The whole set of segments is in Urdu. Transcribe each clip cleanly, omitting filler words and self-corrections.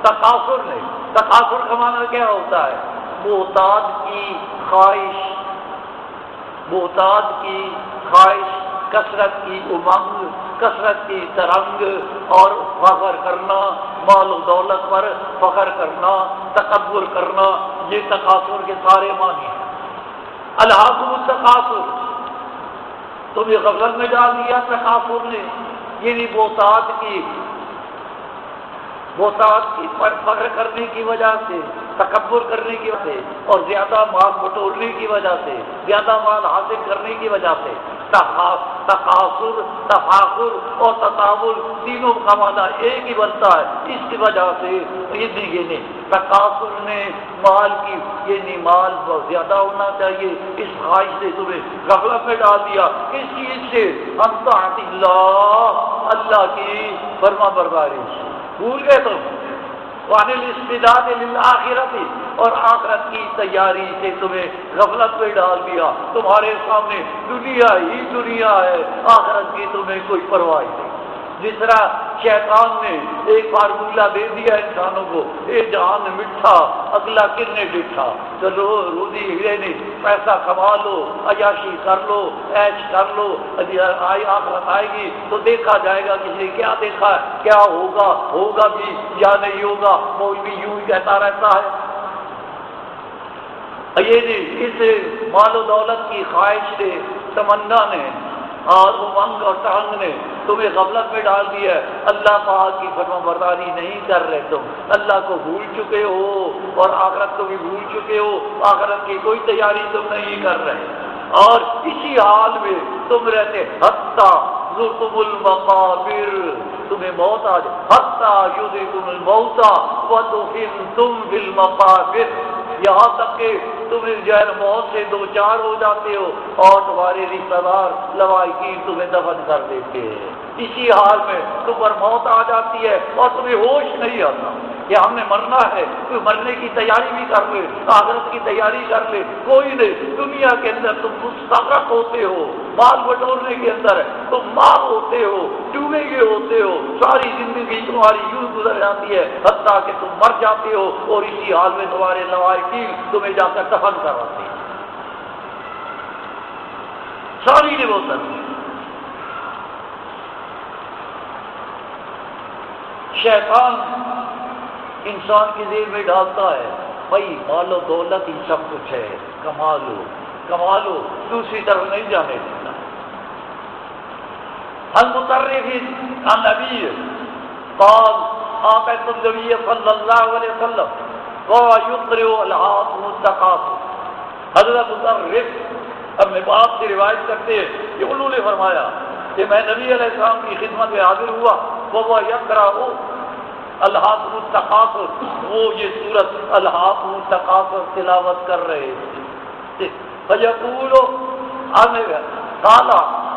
تکاثر نہیں۔ تکاثر کا معنی کیا ہوتا ہے؟ محتاج کی خواہش، محتاج کی خواہش، کثرت کی امنگ، کثرت کی ترنگ اور فخر کرنا، مال و دولت پر فخر کرنا، تکبر کرنا، یہ تکاثر کے سارے معنی ہیں۔ الہاکم التکاثر، تمہیں غفلت میں ڈال دیا تکاثر نے، یعنی محتاج کی فخر کرنے کی وجہ سے، تکبر کرنے کی وجہ سے، اور زیادہ مال بٹورنے کی وجہ سے، زیادہ مال حاصل کرنے کی وجہ سے، تقاصر، تفاخر اور تطاول تینوں کا معنی ایک ہی بنتا ہے۔ اس کی وجہ سے یہ تقاصر نے مال کی، یعنی مال بہت زیادہ ہونا چاہیے، اس خواہش سے تمہیں غفلت میں ڈال دیا۔ کس چیز سے؟ ان طاعت اللہ، اللہ کی فرما برداری سے بھول گئے تم، وعن الاستعداد للآخرت، اور آخرت کی تیاری سے تمہیں غفلت میں ڈال دیا۔ تمہارے سامنے دنیا ہی دنیا ہے، آخرت کی تمہیں کوئی پرواہ نہیں۔ جس طرح شیطان نے ایک فارمولہ دے دیا انسانوں کو، اے جہان مٹھا اگلا کنے ڈٹھا، چلو روزی ہرے نہیں، پیسہ کما لو، عیاشی کر لو، عیش کر لو، آخرت آئے گی تو دیکھا جائے گا کسی نے کیا دیکھا ہے، کیا ہوگا، ہوگا بھی یا نہیں ہوگا، مولوی یوں ہی کہتا رہتا ہے۔ یہ اس مال و دولت کی خواہش نے، تمنا نے اور امنگ اور ترنگ نے تمہیں غفلت میں ڈال دیا ہے۔ اللہ پاک کی فرما برداری نہیں کر رہے، تم اللہ کو بھول چکے ہو اور آخرت کو بھی بھول چکے ہو، آخرت کی کوئی تیاری تم نہیں کر رہے، اور اسی حال میں تم رہتے حتیٰ زرتم المقابر، تمہیں موت آ جائے، حتیٰ یدرککم الموت ودفنتم فی المقابر، یہاں تک کہ تم موت سے دو چار ہو جاتے ہو اور تمہارے رشتہ دار لوائقین تمہیں دفن کر دیتے ہیں۔ اسی حال میں تم پر موت آ جاتی ہے اور تمہیں ہوش نہیں آتا کہ ہم نے مرنا ہے، تو مرنے کی تیاری بھی کر لے، آخرت کی تیاری کر لے، کوئی نہیں۔ دنیا کے اندر تم مستغرق ہوتے ہو، مال بٹورنے کے اندر تم مار ہوتے ہو، ڈوبے ہوئے ہوتے ہو، ساری زندگی تمہاری یوں گزر جاتی ہے حتیٰ کہ تم مر جاتے ہو، اور اسی حال میں تمہارے لوائقین تمہیں جا کر دفن کرواتے ہیں۔ ساری نبوت شیطان انسان کے ذہن میں ڈالتا ہے، بھائی مال و دولت ہی سب کچھ ہے، کما لو کما لو، دوسری طرف نہیں جانے دیتا۔ المطرف النبی قال آتیت النبی صلی اللہ علیہ وسلم وَيُقْرِئُ الْحَاكُمُ التَّكَاثُرُ، حضرت مطرف اپنے باپ سے روایت کرتے ہیں کہ انہوں نے فرمایا کہ میں نبی علیہ السلام کی خدمت میں حاضر ہوا، وہ یقرأ الْحَاكُمُ التَّكَاثُرُ، وہ یہ سورت الْحَاكُمُ التَّكَاثُرُ تلاوت کر رہے تھے۔ فَيَقُولُ قَالَ،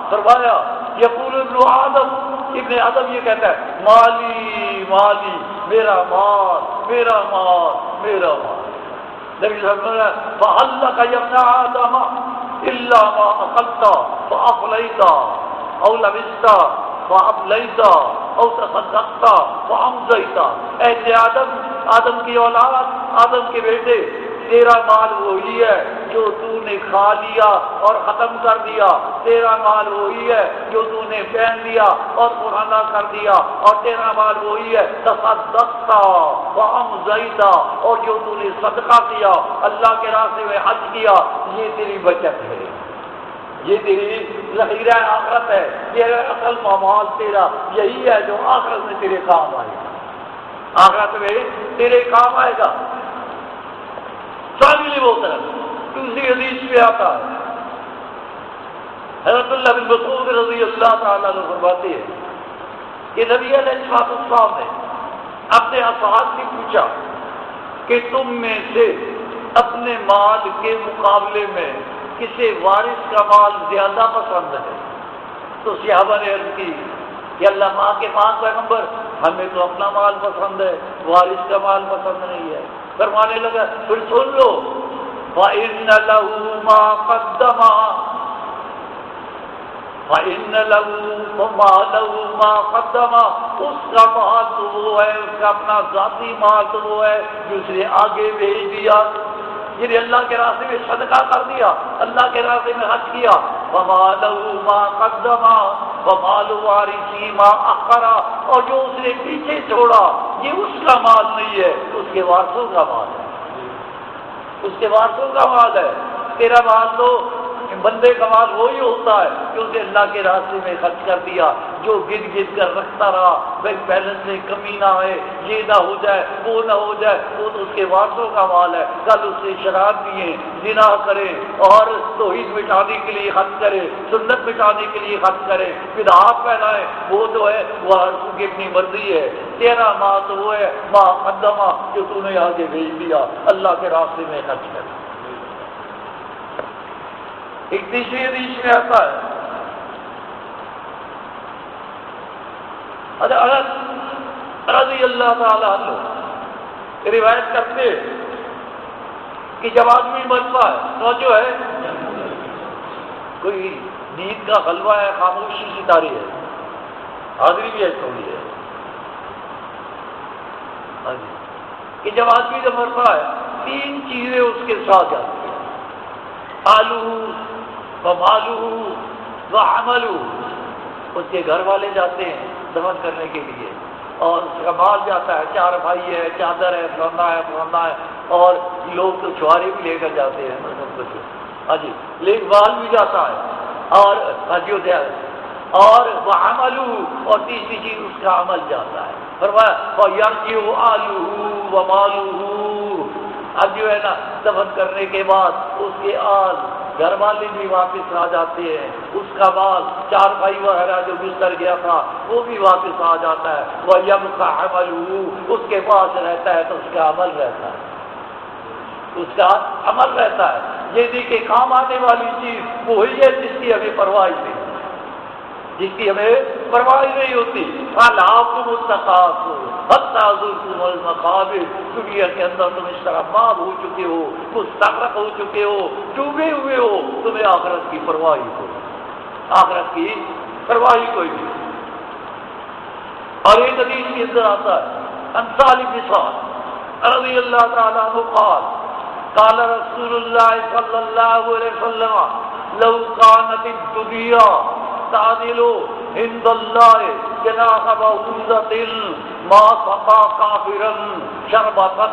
فرمایا یقول ابن آدم، ابن آدم یہ کہتا ہے مالی مالی، میرا مال میرا مال میرا مال۔ نبی صلی اللہ علیہ وسلم فَعَلَّكَ يَا ابْنَ آدَمَ إِلَّا مَا أَكَلْتَ فَأَفْلَيْتَ أَوْ لَبِسْتَ فَأَبْلَيْتَ أَوْ تَصَدَّقْتَ فَأَمْضَيْتَ۔ اے آدم، آدم کی اولاد، آدم کے بیٹے، تیرا مال وہی ہے جو تو نے کھا لیا اور ختم کر دیا، تیرا مال وہی ہے جو تو نے پہن لیا اور پرانا کر دیا، اور تیرا مال وہی ہے تصدقت وامضیت، اور جو تو نے صدقہ کیا، اللہ کے راستے میں حج کیا، یہ تیری بچت ہے، یہ تیری ذخیرہ آخرت ہے، یہ اصل مال تیرا یہی ہے جو آخرت میں تیرے کام آئے گا، آخرت میں تیرے کام آئے گا۔ ثانی محترم، دوسری حدیث میں آتا ہے، حضرت اللہ بن مسعود رضی اللہ تعالیٰ عنہ فرماتے ہیں کہ نبی علیہ السلام نے اپنے اصحاب سے پوچھا کہ تم میں سے اپنے مال کے مقابلے میں کسی وارث کا مال زیادہ پسند ہے؟ تو صحابہ نے عرض کی کہ اللہ ماں کے پاک پیغمبر، ہمیں تو اپنا مال پسند ہے، وارث کا مال پسند نہیں ہے۔ فرمانے لگا پھر سن لو، وَإِنَّ لَهُ مَا قَدَّمَ فَإِنَّ لَهُ وَمَالَهُ مَا قَدَّمَ، اس کا مال تو وہ ہے، اس کا اپنا ذاتی مال تو وہ ہے جو اس نے آگے بھیج دیا، یعنی اللہ کے راستے میں صدقہ کر دیا، اللہ کے راستے میں حج کیا۔ وَمَالَهُ مَا قَدَّمَ وَمَالُ وَارِثِهِ مَا أَخَّرَ، اور جو اس نے پیچھے چھوڑا یہ اس کا مال نہیں ہے، اس کے وارثوں کا مال ہے، اس کے وارثوں کا مال ہے۔ تیرا مال تو بندے کا مال وہی ہوتا ہے کہ اسے اللہ کے راستے میں خرچ کر دیا، جو گن گن کر رکھتا رہا، بینک بیلنس میں کمی نہ آئے، یہ نہ ہو جائے، وہ نہ ہو جائے، وہ تو اس کے وارثوں کا مال ہے۔ کل اس سے شراب پیے، زنا کرے اور توحید مٹانے کے لیے خرچ کرے، سنت مٹانے کے لیے خرچ کرے، بدعات پھیلائے، وہ جو ہے وارثوں کی اپنی مرضی ہے۔ تیرا مال تو وہ ہے ما قدمہ، جو تو نے آگے بھیج دیا، اللہ کے راستے میں خرچ کر۔ ایک تیسری حدیث میں آتا ہے، حضرت رضی اللہ تعالیٰ عنہ روایت کرتے کہ جب آدمی مرتا ہے تو جو ہے کوئی نیند کا غلبہ ہے، خاموشی سی تاری ہے، حاضری بھی ہے تھوڑی ہے، ہاں جی، کہ جب آدمی جب مرتا ہے تین چیزیں اس کے ساتھ جاتی ہیں، آلو ومالو وعملو، اس کے گھر والے جاتے ہیں دفن کرنے کے لیے، اور اس کا مال جاتا ہے، 4 بھائی ہے، چادر ہے، فلانا ہے فلانا ہے، اور لوگ تو چھوارے بھی لے کر جاتے ہیں، ہاں جی، لیک مال بھی جاتا ہے، اور اور وعملو، اور تیسری چیز اس کا عمل جاتا ہے۔ فرمایا وَيَرْجِعُ آلُهُ وَمَالُهُ، اب جو ہے نا دفن کرنے کے بعد اس کے آل گھر والے بھی واپس آ جاتے ہیں، اس کا مال 4 بھائی وغیرہ جو بستر گیا تھا وہ بھی واپس آ جاتا ہے، وَيَبْقَى عَمَلُهُ، اس کے پاس رہتا ہے تو اس کا عمل رہتا ہے، اس کا عمل رہتا ہے۔ یہ دیکھیں کام آنے والی چیز وہی ہے جس کی ہمیں پرواہ نہیں، جس کی ہمیں پرواہ نہیں ہوتی۔ فَأَلْهَاكُمُ التَّكَاثُرُ حَتَّىٰ زُرْتُمُ الْمَقَابِرَ، دنیا کے اندر تم اس طرح ماب ہو چکے ہو، مستغرق ہو چکے ہو، ڈوبے ہوئے ہو، تمہیں آخرت کی پرواہ کوئی، آخرت کی پرواہ کوئی نہیں۔ اور ایک حدیث کے اندر آتا ہے عن سالم بن سعد رضی اللہ تعالیٰ عنہ قال قال رسول اللہ صلی اللہ علیہ وسلم لو كانت الدنيا تعدل عند الله جناح بعوضة ما سقى كافرا شربة،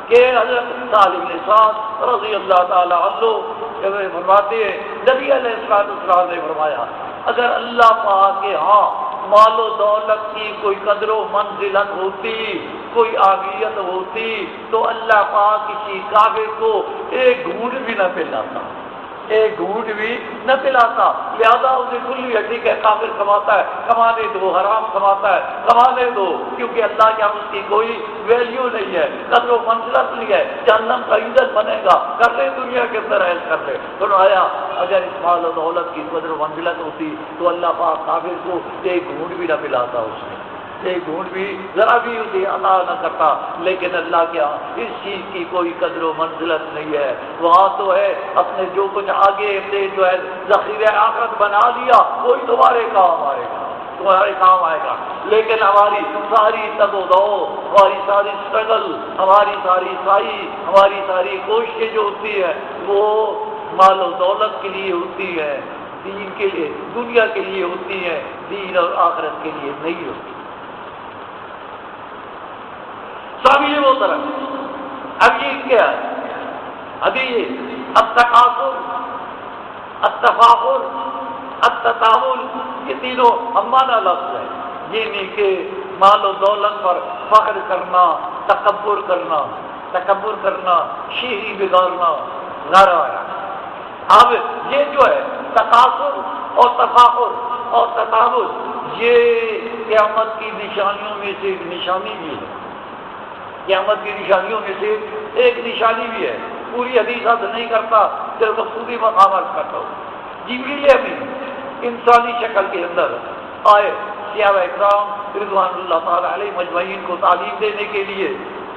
کہ حضرت سالم بن سعد رضی اللہ تعالیٰ عنہ فرماتے ہیں نبی علیہ السلام نے فرمایا اگر اللہ پاک کے ہاں مال و دولت کی کوئی قدر و منزلت ہوتی، کوئی آگیت ہوتی، تو اللہ پاک کسی کافر کو ایک گھونٹ بھی نہ پلاتا، ایک گھونٹ بھی نہ پلاتا۔ لہذا اسے کلی ہڈی کا کافر کماتا ہے، کمانے دو، حرام کماتا ہے، کمانے دو، کیونکہ اللہ کے اس کی کوئی ویلیو نہیں ہے، قدر و منزلت نہیں ہے، جہنم کا ایندھن بنے گا، کر لے دنیا کے اندر ایس کر لے۔ فرمایا اگر اس مال و دولت کی قدر و منزلت ہوتی تو اللہ پاک کافر کو ایک گھونٹ بھی نہ پلاتا، اس نے ایک گھونٹ بھی ذرا بھی اسے عطا نہ کرتا۔ لیکن اللہ کے ہاں اس چیز کی کوئی قدر و منزلت نہیں ہے، وہاں تو ہے اپنے جو کچھ آگے سے جو ہے ذخیرہ آخرت بنا لیا وہی تمہارے کام آئے گا، تمہارے کام آئے گا۔ لیکن ہماری ساری تگ و دو، ہماری ساری اسٹرگل، ہماری ساری سائی، ہماری ساری کوششیں جو ہوتی ہیں وہ مال و دولت کے لیے ہوتی ہے، دین کے لیے، دنیا کے لیے ہوتی ہے، دین اور آخرت کے لیے نہیں ہوتی۔ سب یہ وہ طرح اب یہ کیا ہے؟ ابھی یہ التکاثر، التفاخر، التطاول، یہ تینوں ہمانہ لفظ ہے۔ یہ نہیں کہ مال و دولت پر فخر کرنا، تکبر کرنا، شیری بگاڑنا غیرہ ہے۔ اب یہ جو ہے تکاثر اور تفاخر اور تطاول، یہ قیامت کی نشانیوں میں سے ایک نشانی بھی ہے، قیامت کی نشانیوں میں سے ایک نشانی بھی ہے۔ پوری حدیث نہیں کرتا، صرف مقصودی مقامات کرتا ہوں۔ جبریل امین انسانی شکل کے اندر آئے صحابہ اکرام رضوان اللہ تعالیٰ علیہ مجمعین کو تعلیم دینے کے لیے،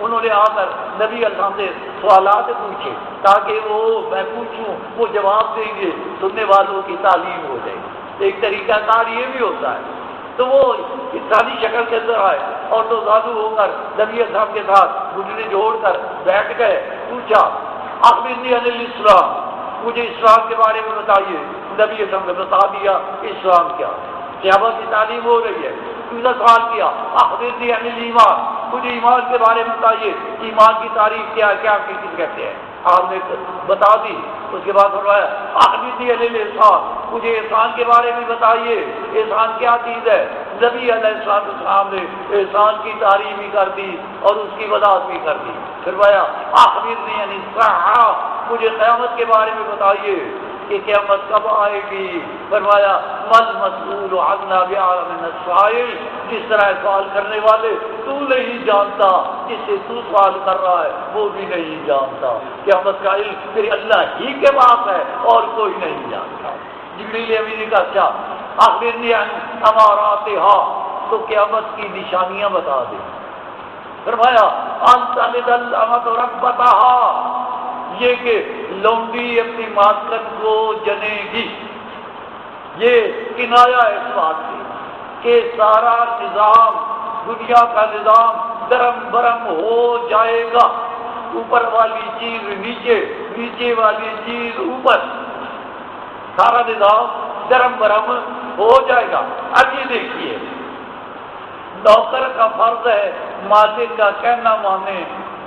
انہوں نے آ کر نبی اللہ سے سوالات پوچھے تاکہ وہ میں پوچھوں وہ جواب دیں گے، سننے والوں کی تعلیم ہو جائے۔ ایک طریقہ کار یہ بھی ہوتا ہے۔ تو وہ انسانی شکل کے اندر آئے اور تو زادو ہو کر نبی صاحب کے ساتھ گھٹنے جوڑ کر بیٹھ گئے، پوچھا اخبرنی عن الاسلام، مجھے اسلام کے بارے میں بتائیے۔ نبی صاحب نے بتا دیا اسلام کیا، قیامت کی تعلیم ہو رہی ہے۔ دوسرا سوال کیا اخبرنی عن الایمان، مجھے ایمان کے بارے میں بتائیے، ایمان کی تعریف کیا کیا کس کہتے ہیں؟ آپ نے بتا دی۔ اس کے بعد فرمایا اخبرنی عن الاحسان، مجھے احسان کے بارے میں بتائیے، احسان کیا چیز ہے؟ نبی علیہ السلام نے احسان کی تعریف بھی کر دی اور اس کی وضاحت بھی کر دی۔ فرمایا اخبرنی عن الساعہ، مجھے قیامت کے بارے میں بتائیے کہ قیامت کب آئے گی؟ فرمایا مل مسئول عنہا بعلم من السائل، جس طرح سوال کرنے والے تو نہیں جانتا، جس سے تو سوال کر رہا ہے وہ بھی نہیں جانتا۔ قیامت کا علم صرف اللہ ہی کے پاس ہے اور کوئی نہیں جانتا۔ جبریل امین نے کہا اچھا اخبرنی عن اماراتہا، تو قیامت کی نشانیاں بتا دیں۔ فرمایا ان تلد الامۃ ربتہا، یہ کہ لونڈی اپنی ماسکن کو جنے گی۔ یہ کنایا ہے اس بات کی کہ سارا نظام، دنیا کا نظام درم برم ہو جائے گا، اوپر والی چیز نیچے، نیچے والی چیز اوپر، سارا نظام درم برم ہو جائے گا۔ اب یہ دیکھیے نوکر کا فرض ہے مالک کا کہنا مانے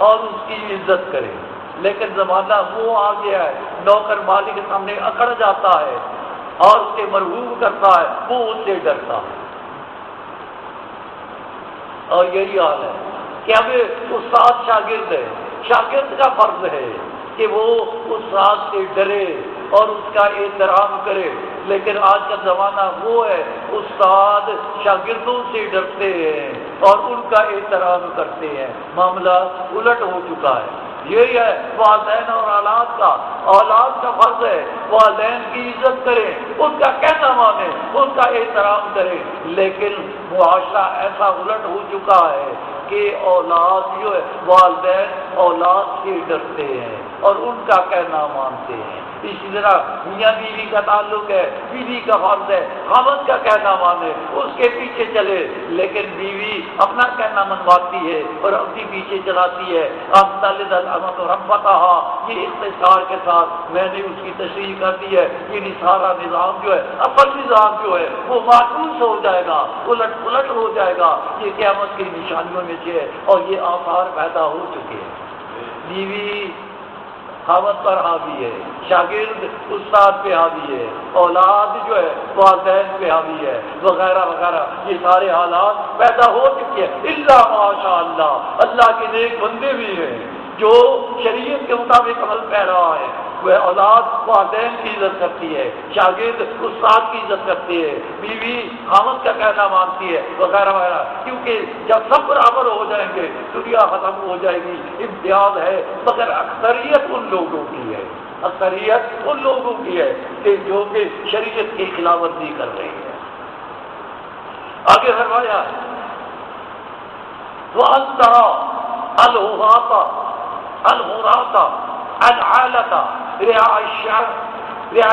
اور اس کی عزت کرے، لیکن زمانہ وہ آ گیا ہے نوکر مالک کے سامنے اکڑ جاتا ہے اور اس کے مرغوب کرتا ہے، وہ اس سے ڈرتا ہے۔ اور یہی حال ہے کہ اب استاد شاگرد ہے، شاگرد کا فرض ہے کہ وہ استاد سے ڈرے اور اس کا احترام کرے، لیکن آج کا زمانہ وہ ہے استاد شاگردوں سے ڈرتے ہیں اور ان کا احترام کرتے ہیں۔ معاملہ الٹ ہو چکا ہے۔ یہی ہے والدین اور اولاد کا، اولاد کا فرض ہے والدین کی عزت کریں، ان کا کہنا مانیں، ان کا احترام کریں، لیکن معاشرہ ایسا الٹ ہو چکا ہے کہ اولاد جو ہے والدین اولاد سے ڈرتے ہیں اور ان کا کہنا مانتے ہیں۔ اسی طرح میاں بیوی کا تعلق ہے، بیوی کا فرض ہے خاوند کا کہنا مانے، اس کے پیچھے چلے، لیکن بیوی اپنا کہنا منواتی ہے اور اپنی پیچھے چلاتی ہے۔ یہ اختصار کے ساتھ میں نے اس کی تشریح کر دی ہے۔ یہ سارا نظام جو ہے، اصل نظام جو ہے وہ معکوس ہو جائے گا، الٹ پلٹ ہو جائے گا۔ یہ قیامت کی نشانیوں میں سے ہے اور یہ آثار پیدا ہو چکے ہیں۔ بیوی خاوند پر حاوی ہے، شاگرد استاد پہ حاوی ہے، اولاد جو ہے والدین پہ حاوی ہے، وغیرہ وغیرہ، یہ سارے حالات پیدا ہو چکے ہیں۔ الا ماشاء اللہ، اللہ کے نیک بندے بھی ہیں جو شریعت کے مطابق عمل پیرا ہے، وہ اولاد والدین کی عزت کرتی ہے، شاگرد استاد کی عزت کرتی ہے، بیوی خاوند کا کہنا مانتی ہے، وغیرہ وغیرہ، کیونکہ جب سب برابر ہو جائیں گے دنیا ختم ہو جائے گی۔ امتیاز ہے مگر اکثریت ان لوگوں کی ہے، اکثریت ان لوگوں کی ہے کہ جو کہ شریعت کی خلاف ورزی کر رہی ہے۔ آگے فرمایا وَأَن تَرَىٰ الْعُرَاةَ الْعَالَةَ رِعَاءَ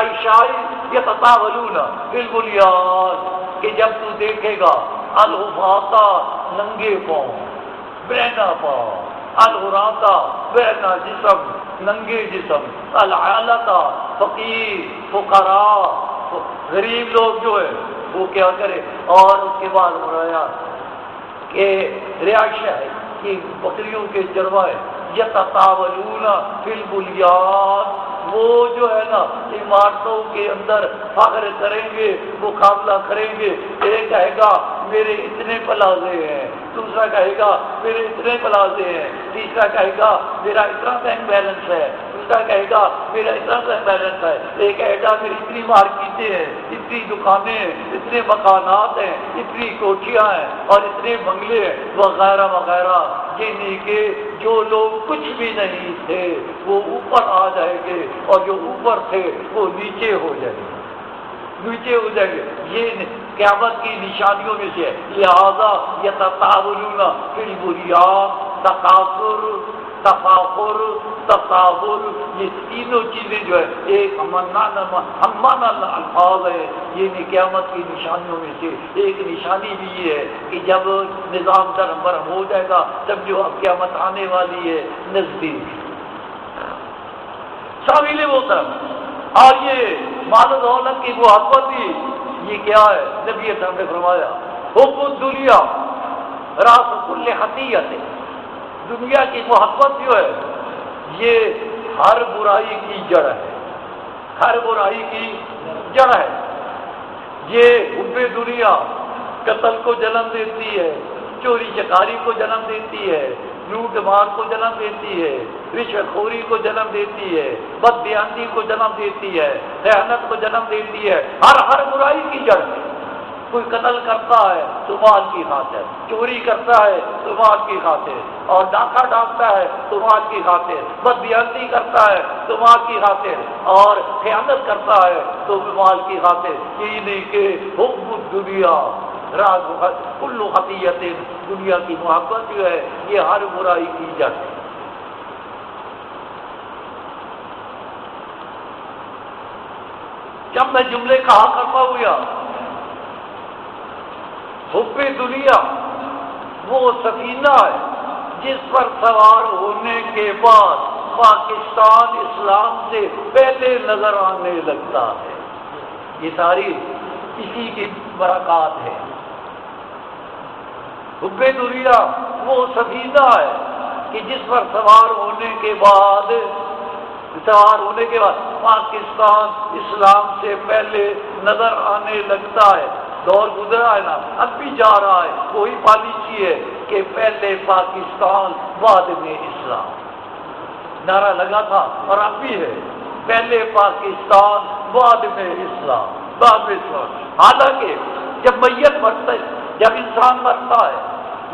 الشَّاءِ يَتَطَاوَلُونَ فِي الْبُنْيَانِ، کہ جب تو دیکھے گا الْعُرَاةَ ننگے پاؤں، برہنہ پاؤں، العراۃ برہنہ جسم، ننگے جسم، العالۃ فقیر فقراء غریب لوگ جو ہے وہ کیا کرے۔ اور اس کے بعد فرمایا کہ رعایا کی بکریوں کے چروائے یتطاولون فی البنیان، وہ جو ہے نا عمارتوں کے اندر فخر کریں گے، مقابلہ کریں گے۔ ایک کہے گا میرے اتنے پلازے ہیں، دوسرا کہے گا میرے اتنے پلازے ہیں، تیسرا کہے گا میرا اتنا بینک بیلنس ہے، دوسرا کہے گا میرا اتنا بینک بیلنس ہے، ایک کہے گا میری اتنی مارکیٹیں ہیں، اتنی دکانیں ہیں، اتنے مکانات ہیں، اتنی کوٹھیاں ہیں اور اتنے بنگلے ہیں، وغیرہ وغیرہ۔ یعنی کہ جو لوگ کچھ بھی نہیں تھے وہ اوپر آ جائیں گے اور جو اوپر تھے وہ نیچے ہو جائیں گے، نیچے ہو جائیں گے۔ یہ قیامت کی نشانیوں میں سے ہے۔ لہذا یتطاولون فی البنیان، تکاثر تفاخر، تکابر، یہ تینوں چیزیں جو ہے ایک ہمانہ الفاظ ہے. یہ قیامت کی نشانیوں میں سے ایک نشانی بھی یہ ہے کہ جب نظام درم برہم ہو جائے گا تب جو اب قیامت آنے والی ہے نزدیک. شامل محترم، اور یہ مال و دولت کی محبت بھی یہ کیا ہے؟ نبی صاحب نے فرمایا حب الدنیا راس کل خطیئت. دنیا کی محبت جو ہے یہ ہر برائی کی جڑ ہے، ہر برائی کی جڑ ہے. یہ حب دنیا قتل کو جنم دیتی ہے، چوری چکاری کو جنم دیتی ہے، لوٹ مار کو جنم دیتی ہے، رشوت خوری کو جنم دیتی ہے، بددیانتی کو جنم دیتی ہے، خیانت کو جنم دیتی ہے. ہر برائی کی جڑ ہے. کوئی قتل کرتا ہے تو مال کی خاطر، چوری کرتا ہے تو مال کی خاطر، اور ڈاکہ ڈالتا ہے تو مال کی خاطر، بددیانتی کرتا ہے تو مال کی خاطر، اور خیانت کرتا ہے تو مال کی خاطر. یہی نہیں کہ حب الدنیا راز کل خطیئت، دنیا کی محبت جو ہے یہ ہر برائی کی جڑ ہے. جب میں جملے کہا کرتا ہوا حب دنیا وہ سفینہ ہے جس پر سوار ہونے کے بعد پاکستان اسلام سے پہلے نظر آنے لگتا ہے. یہ ساری اسی کی برکات ہے. حب دنیا وہ سفینہ ہے کہ جس پر سوار ہونے کے بعد پاکستان اسلام سے پہلے نظر آنے لگتا ہے. دور گزرا ہے نا، اب بھی جا رہا ہے. وہی پالیسی ہے کہ پہلے پاکستان بعد میں اسلام. نعرہ لگا تھا اور اب بھی ہے، پہلے پاکستان بعد میں اسلام، بعد میں اسلام. حالانکہ جب جب انسان مرتا ہے،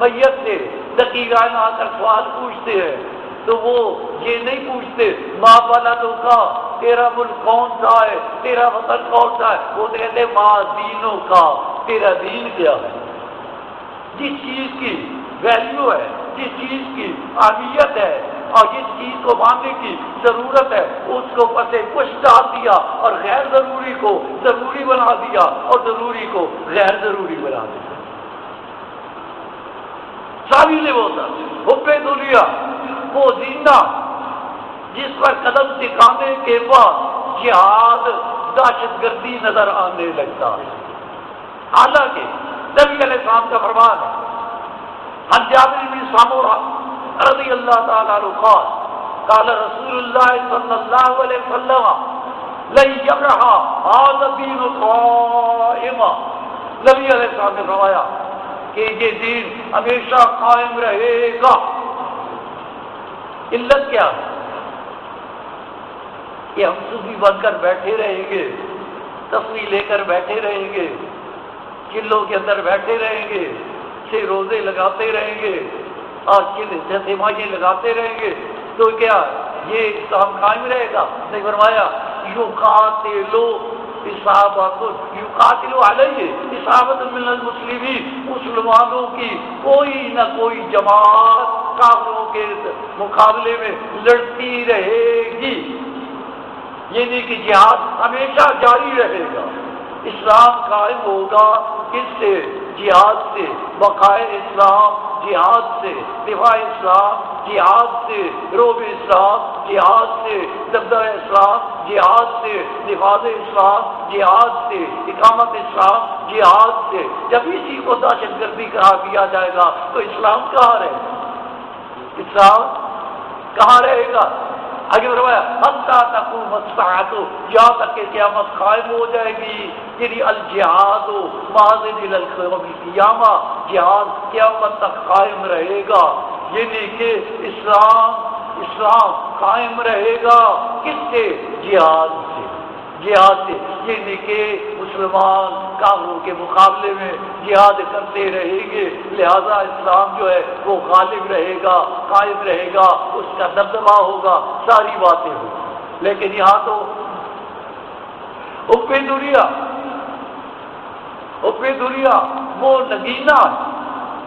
میت سے دقیقان آ کر سوال پوچھتے ہیں تو وہ یہ نہیں پوچھتے ماں بلدوں کا تیرا ملک کون سا ہے، تیرا وطن کون سا ہے. وہ کہتے ماں دینوں کا تیرا دین کیا ہے. جس چیز کی ویلیو ہے، جس چیز کی اہمیت ہے اور جس چیز کو ماننے کی ضرورت ہے اس کو پسے کچھ ڈال دیا اور غیر ضروری کو ضروری بنا دیا اور ضروری کو غیر ضروری بنا دیا. شامل ہوتا حب دنیا وہ زندہ جس پر قدم ٹکانے کے بعد جہاد دہشت گردی نظر آنے لگتا ہے. حالانکہ نبی علیہ السلام کا فرمان ہے، عن جابر بن سمرہ رضی اللہ تعالیٰ عنہ قال قال رسول اللہ صلی اللہ علیہ وسلم لن یبرح هذا الدین قائما. نبی علیہ السلام نے فرمایا کہ یہ دین ہمیشہ قائم رہے گا. علت کیا ہے کہ ہم صوفی بن کر بیٹھے رہیں گے، تصویر لے کر بیٹھے رہیں گے، قلعوں کے اندر بیٹھے رہیں گے، سے روزے لگاتے رہیں گے اور جیسے ماہی لگاتے رہیں گے تو کیا یہ اسلام قائم رہے گا؟ نہیں. فرمایا یقاتلو یقاتلو علیہ اصابۃ من المسلمین، مسلمانوں کی کوئی نہ کوئی جماعت کافروں کے مقابلے میں لڑتی رہے گی. یعنی کہ جہاد ہمیشہ جاری رہے گا. اسلام قائم ہوگا کس سے؟ جہاد سے. بقائے اسلام جہاد سے، دفاع اسلام جہاد سے، روب اسلام جہاد سے، دبدبہ اسلام جہاد سے، نفاذ اسلام جہاد سے، اقامت اسلام جہاد سے. جب اسی کو دہشت گردی قرار دیا جائے گا تو اسلام کہاں رہے گا؟ اسلام کہاں رہے گا؟ آگے فرمایا حتیٰ تقوم الساعۃ، یہاں تک کہ قیامت قائم ہو جائے گی. یعنی الجہاد ماضٍ الى القیامہ، جہاد قیامت تک قائم رہے گا. یعنی کہ اسلام قائم رہے گا کس سے؟ جہاد سے. جہاد سے یعنی کہ مسلمان کافروں کے مقابلے میں جہاد کرتے رہیں گے، لہذا اسلام جو ہے وہ غالب رہے گا، قائم رہے گا، اس کا دبدبہ ہوگا، ساری باتیں ہوں. لیکن یہاں تو حب دنیا وہ نگینا ہے.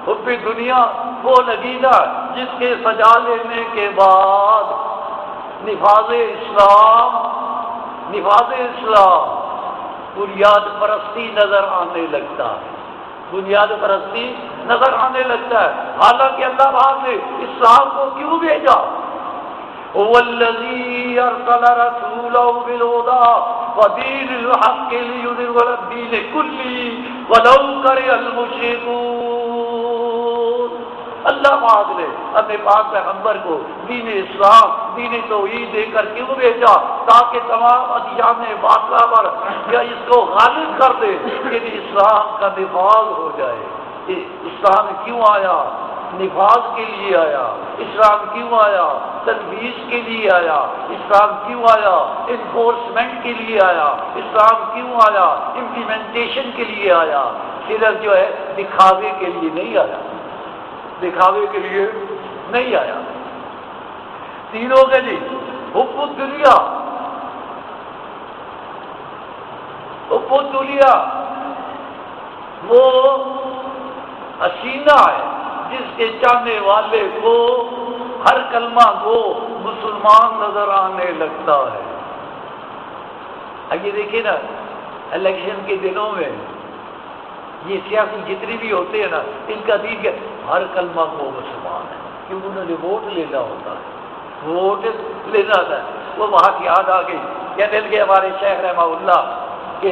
حب دنیا وہ نگینا ہے جس کے سجا لینے کے بعد نفاذ اسلام بنیاد پرستی نظر آنے لگتا ہے، بنیاد پرستی نظر آنے لگتا ہے۔ حالانکہ اللہ پاک نے اسلام کو کیوں بھیجا؟ هو الذی ارسل رسولہ بالہدی ودین الحق لیظہرہ علی الدین کلہ ولو کرہ المشرکون۔ اللہ پاک نے اپنے پاک پیغمبر کو دین اسلام، دین توحید دے کر کیوں بھیجا؟ تاکہ تمام ادیان باطلہ پر اس کو غالب کر دے کہ اسلام کا نفاذ ہو جائے۔ اسلام کیوں آیا؟ نفاذ کے لیے آیا۔ اسلام کیوں آیا؟ تنفیذ کے لیے آیا۔ اسلام کیوں آیا؟ انفورسمنٹ کے لیے آیا۔ اسلام کیوں آیا؟ امپلیمنٹیشن کے لیے آیا۔ صرف جو ہے دکھاوے کے لیے نہیں آیا، دکھاوے کے لیے نہیں آیا۔ تینوں کے جی حب الدنیا، حب الدنیا وہ حسینہ ہے جس کے چاہنے والے کو ہر کلمہ کو مسلمان نظر آنے لگتا ہے۔ آئیے دیکھیے نا، الیکشن کے دنوں میں یہ سیاسی جتنے بھی ہوتے ہیں نا، ان کا دین کہ ہر کلمہ کو مسلمان ہے، کیونکہ انہوں نے ووٹ لینا ہوتا ہے، ووٹ لینا ہوتا ہے۔ وہ وہاں کی یاد آ گئی، کہنے لگے ہمارے شیخ رحمہ اللہ کہ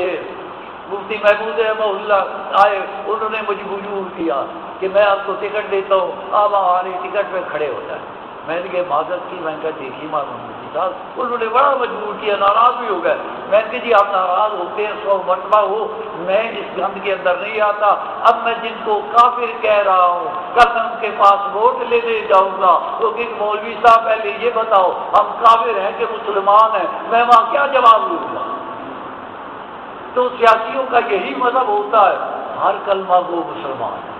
مفتی محمود رحمہ اللہ آئے، انہوں نے مجھے مجبور کیا کہ میں آپ کو ٹکٹ دیتا ہوں، آپ ہماری ٹکٹ پہ کھڑے ہو جائیں۔ میں نے کہا معذرت کی، میں نے کہا دیکھیے معلوم صاحب، انہوں نے بڑا مجبور کیا، ناراض بھی ہو گئے۔ میں نے کہا جی آپ ناراض ہوتے ہیں 100 مرتبہ ہو، میں اس گند کے اندر نہیں آتا۔ اب میں جن کو کافر کہہ رہا ہوں کل میں ان کے پاس ووٹ لینے جاؤں گا تو کہ مولوی صاحب پہلے یہ بتاؤ ہم کافر ہیں کہ مسلمان ہیں، میں وہاں کیا جواب دوں گا؟ تو سیاسیوں کا یہی مذہب ہوتا ہے، ہر کلمہ وہ مسلمان ہے۔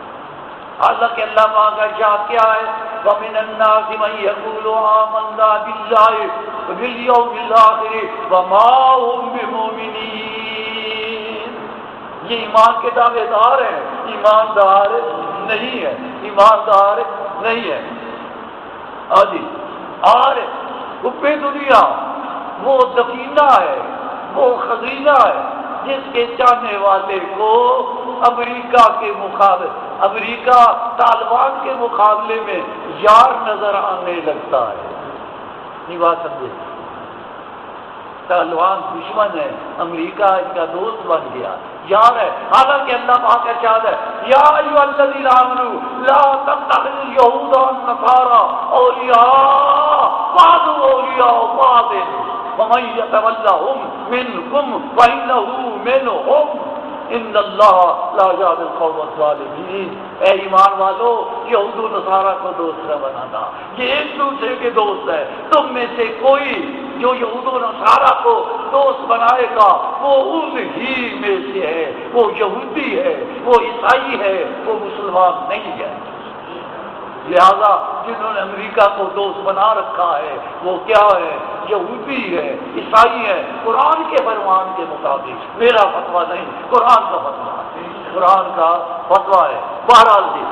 حالانکہ اللہ پاک کا ارشاد کیا ہے؟ وَمِنَ النَّاسِ مَن يَقُولُ آمَنَّا بِاللَّهِ وَبِالْيَوْمِ الْآخِرِ وَمَا هُمْ بِمُؤْمِنِينَ۔ یہ ایمان کے دعوے دار ہیں، ایماندار نہیں ہے، ایماندار نہیں ہے۔ آجی اور حب دنیا وہ دفینہ ہے، وہ خزینہ ہے جس کے چاہنے والے کو امریکہ کے مقابلے، امریکہ طالبان کے مقابلے میں یار نظر آنے لگتا ہے۔ نہیں بات سمجھے؟ طالبان دشمن ہے، امریکہ اس کا دوست بن گیا، یار ہے۔ حالانکہ اللہ پاک کا ارشاد ہے یا ایھا الذین آمنوا لا تتخذوا اليہود والنصارى اولیاء بعضهم اولیاء بعض ومن يتولهم منكم فإنه منهم ان اللہ لا یہدی القوم الظالمین۔ اے ایمان والو، یہود و نصارہ کو دوست نہ بنانا، یہ ایک دوسرے کے دوست ہے۔ تم میں سے کوئی جو یہود و نصارہ کو دوست بنائے گا وہ ان ہی میں سے ہے، وہ یہودی ہے، وہ عیسائی ہے، وہ مسلمان نہیں ہے۔ لہذا جنہوں نے امریکہ کو دوست بنا رکھا ہے وہ کیا ہے؟ یہودی ہے، عیسائی ہے، قرآن کے فرمان کے مطابق۔ میرا فتویٰ نہیں، قرآن کا فتویٰ، قرآن کا فتویٰ ہے۔ بہرحال جی